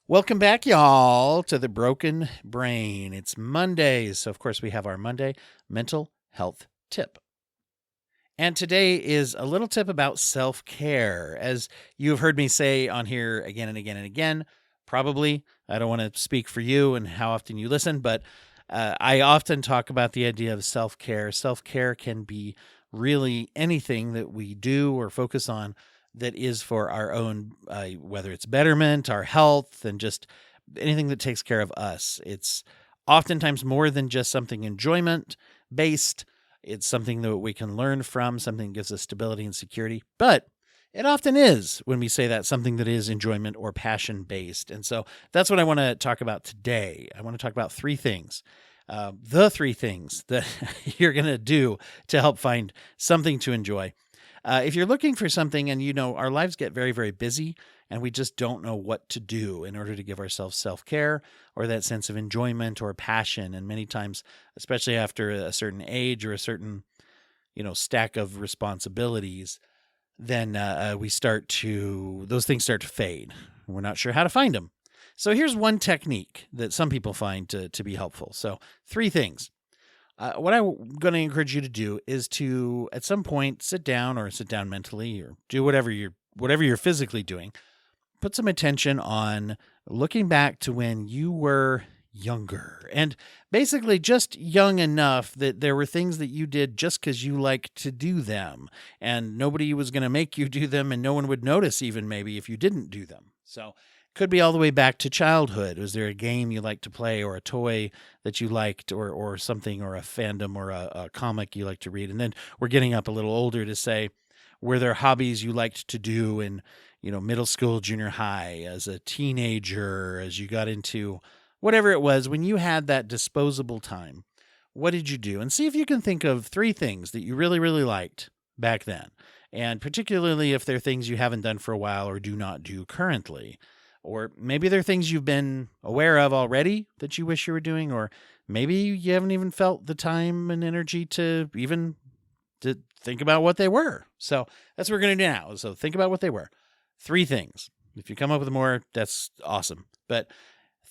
Welcome back, y'all, to the Broken Brain. It's Monday, so of course we have our Monday mental health tip. And today is a little tip about self-care. As you have heard me say on here again and again and again, probably, I don't want to speak for you and how often you listen, but I often talk about the idea of self-care. Self-care can be really anything that we do or focus on that is for our own, whether it's betterment, our health, and just anything that takes care of us. It's oftentimes more than just something enjoyment based. It's something that we can learn from, something that gives us stability and security. But it often is, when we say that, something that is enjoyment or passion based. And so that's what I want to talk about today. I want to talk about three things. The three things that you're going to do to help find something to enjoy. If you're looking for something and, our lives get very, very busy and we just don't know what to do in order to give ourselves self-care or that sense of enjoyment or passion. And many times, especially after a certain age or a certain, stack of responsibilities, then those things start to fade. We're not sure how to find them. So here's one technique that some people find to be helpful. So 3 things. What I'm going to encourage you to do is to, at some point, sit down mentally, or do whatever you're physically doing. Put some attention on looking back to when you were younger, and basically just young enough that there were things that you did just because you liked to do them, and nobody was going to make you do them, and no one would notice even maybe if you didn't do them. So could be all the way back to childhood. Was there a game you liked to play or a toy that you liked or something, or a fandom or a comic you liked to read? And then we're getting up a little older to say, were there hobbies you liked to do in, middle school, junior high, as a teenager, as you got into whatever it was, when you had that disposable time? What did you do? And see if you can think of 3 things that you really, really liked back then. And particularly if they're things you haven't done for a while or do not do currently. Or maybe there are things you've been aware of already that you wish you were doing, or maybe you haven't even felt the time and energy to think about what they were. So that's what we're going to do now. So think about what they were. 3 things. If you come up with more, that's awesome. But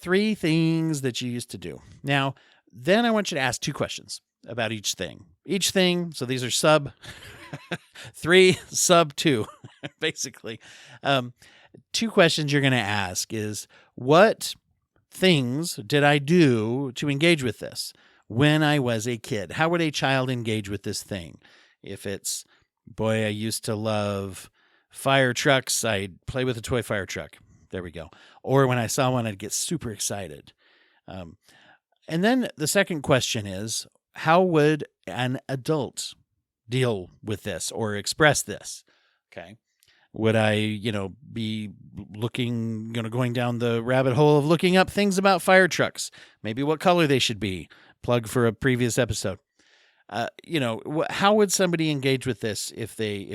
3 things that you used to do. Now, then I want you to ask 2 questions about each thing. So these are sub 3, sub 2, basically. 2 questions you're going to ask is, what things did I do to engage with this when I was a kid? How would a child engage with this thing? If it's, boy, I used to love fire trucks, I'd play with a toy fire truck. There we go. Or when I saw one, I'd get super excited. And then the second question is, how would an adult deal with this or express this? Okay. Would I, be going down the rabbit hole of looking up things about fire trucks, maybe what color they should be, plug for a previous episode. How would somebody engage with this if they,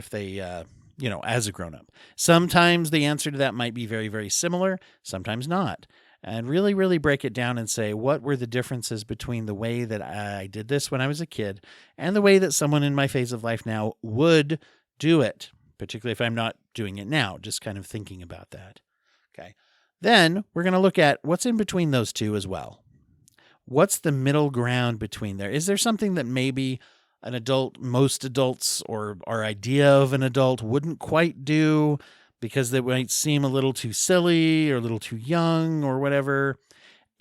as a grown up? Sometimes the answer to that might be very, very similar, sometimes not. And really, really break it down and say, what were the differences between the way that I did this when I was a kid and the way that someone in my phase of life now would do it? Particularly if I'm not doing it now, just kind of thinking about that. Okay. Then we're going to look at what's in between those 2 as well. What's the middle ground between there? Is there something that maybe most adults, or our idea of an adult, wouldn't quite do because they might seem a little too silly or a little too young or whatever?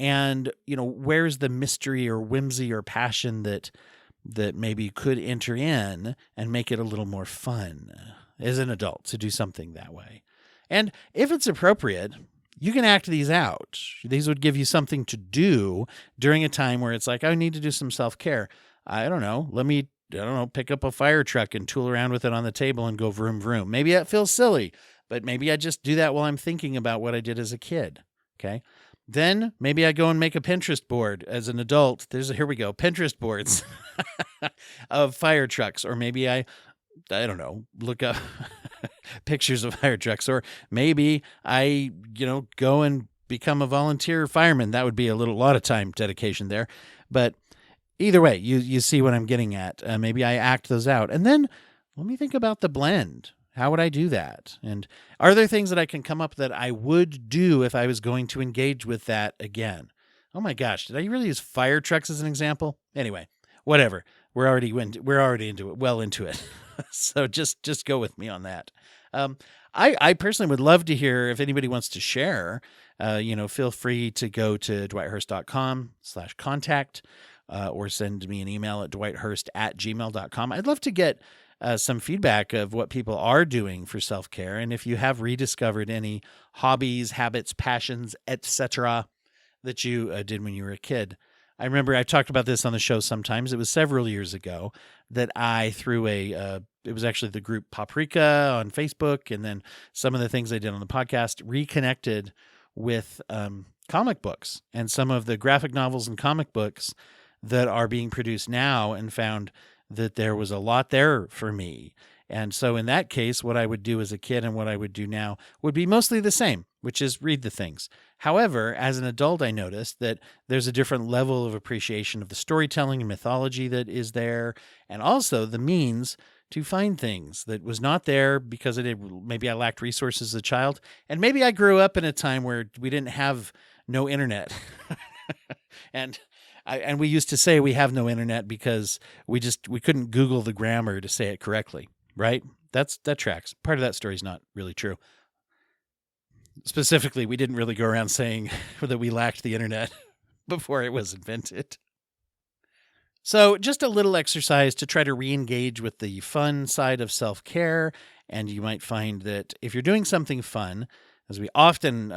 And, where's the mystery or whimsy or passion that maybe could enter in and make it a little more fun as an adult to do something that way? And if it's appropriate, you can act these out. These would give you something to do during a time where it's like, I need to do some self-care. I don't know. Pick up a fire truck and tool around with it on the table and go vroom, vroom. Maybe that feels silly, but maybe I just do that while I'm thinking about what I did as a kid. Okay. Then maybe I go and make a Pinterest board as an adult. Here we go. Pinterest boards of fire trucks. Or maybe I don't know, look up pictures of fire trucks. Or maybe I, go and become a volunteer fireman. That would be a lot of time dedication there. But either way, you see what I'm getting at. Maybe I act those out. And then let me think about the blend. How would I do that? And are there things that I can come up that I would do if I was going to engage with that again? Oh my gosh, did I really use fire trucks as an example? Anyway, whatever. We're already into it, well into it. So just go with me on that. Um, I personally would love to hear if anybody wants to share. Feel free to go to dwighthurst.com/contact or send me an email at dwighthurst@gmail.com. I'd love to get some feedback of what people are doing for self-care, and if you have rediscovered any hobbies, habits, passions, etc., that you did when you were a kid. I remember I talked about this on the show sometimes. It was several years ago that I threw it was actually the group Paprika on Facebook, and then some of the things I did on the podcast, reconnected with comic books and some of the graphic novels and comic books that are being produced now, and found that there was a lot there for me. And so in that case, what I would do as a kid and what I would do now would be mostly the same, which is read the things. However, as an adult, I noticed that there's a different level of appreciation of the storytelling and mythology that is there, and also the means to find things that was not there because maybe I lacked resources as a child, and maybe I grew up in a time where we didn't have no internet. And we used to say we have no internet because we couldn't Google the grammar to say it correctly, right? That tracks. Part of that story is not really true. Specifically, we didn't really go around saying that we lacked the internet before it was invented. So just a little exercise to try to re-engage with the fun side of self-care. And you might find that if you're doing something fun, as we often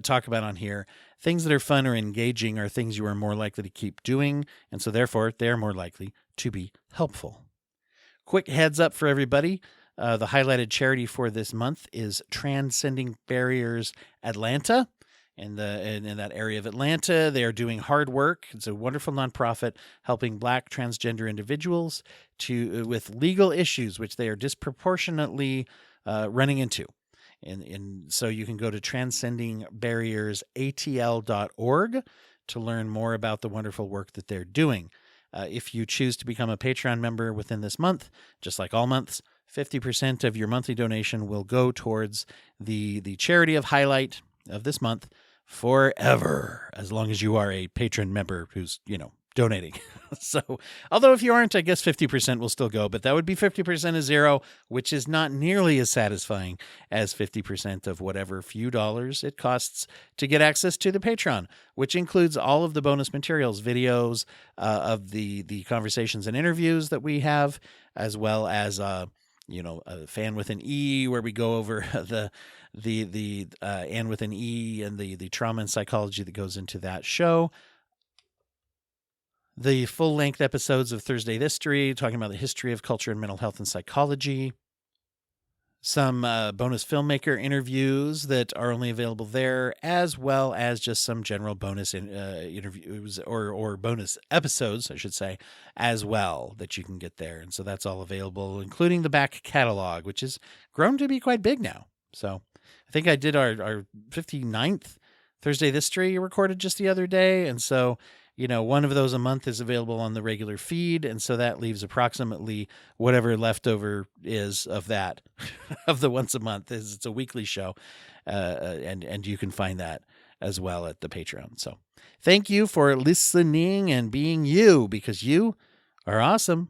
talk about on here, things that are fun or engaging are things you are more likely to keep doing, and so therefore they are more likely to be helpful. Quick heads up for everybody. The highlighted charity for this month is Transcending Barriers Atlanta. In that area of Atlanta, they are doing hard work. It's a wonderful nonprofit helping Black transgender individuals with legal issues which they are disproportionately running into. And so you can go to transcendingbarriersatl.org to learn more about the wonderful work that they're doing. If you choose to become a Patreon member within this month, just like all months, 50% of your monthly donation will go towards the charity of highlight of this month forever, as long as you are a patron member who's, donating. So, although if you aren't, I guess 50% will still go, but that would be 50% of zero, which is not nearly as satisfying as 50% of whatever few dollars it costs to get access to the Patreon, which includes all of the bonus materials, videos of the conversations and interviews that we have, as well as a fan with an E, where we go over the and with an E and the trauma and psychology that goes into that show. The full-length episodes of Thursday History, talking about the history of culture and mental health and psychology. Some bonus filmmaker interviews that are only available there, as well as just some general bonus interviews or bonus episodes, I should say, as well, that you can get there. And so that's all available, including the back catalog, which has grown to be quite big now. So I think I did our 59th Thursday History recorded just the other day. And so one of those a month is available on the regular feed, and so that leaves approximately whatever leftover is of that, of the once a month. It's a weekly show, and you can find that as well at the Patreon. So thank you for listening and being you, because you are awesome.